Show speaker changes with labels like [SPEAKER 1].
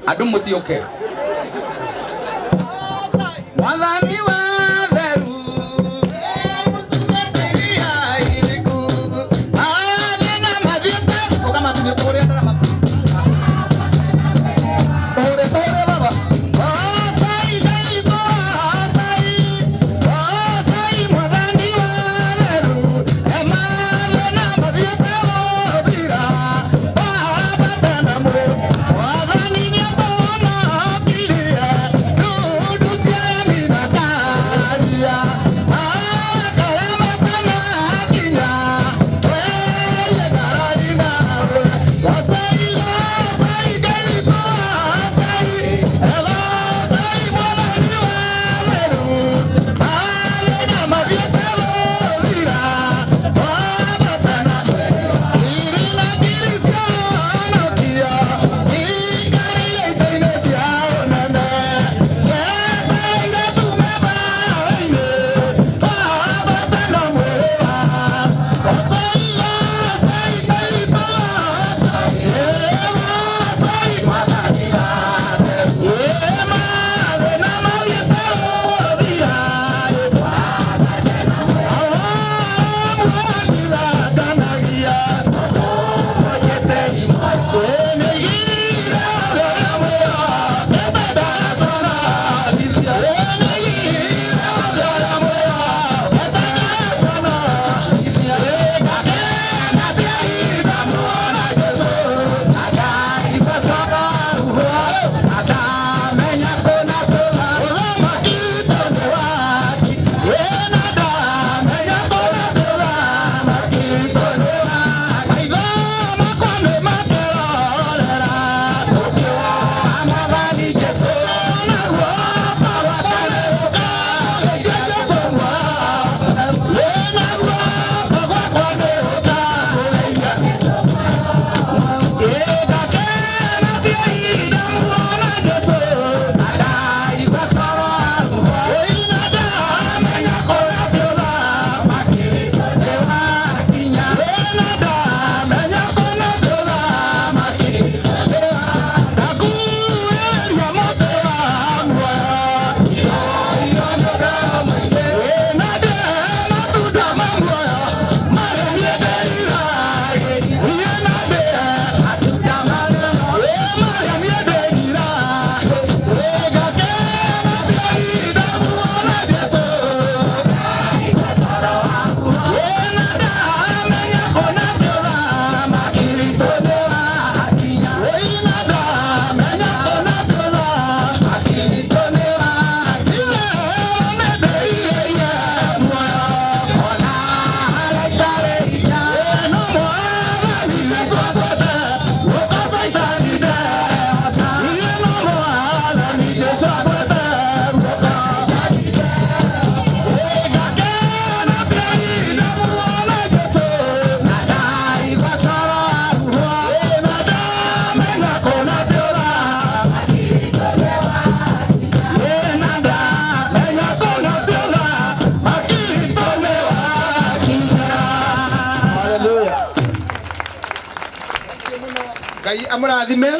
[SPEAKER 1] Andu mutioke wathani wa theru mutumeteria iriku athina mathiete ukamatumia turia ndara mapisa ore baba sai wathani wa theru emathina mathiete othira wabatana mwe wathani ni bona kiria ndudu cia minataria akaramatana kinya wele dararina wasai gaito sai mwathani wa theru athina mathiete othira wabatana irina ngiri cianokia cikarire itaine cia unene cieteire tume mbaũ-inĩ wabatana mwĩrĩ wa wasai gaito wasai mwathani wa theru mathĩna mathiete ũthira mwagithanganagia Ngai amurathime.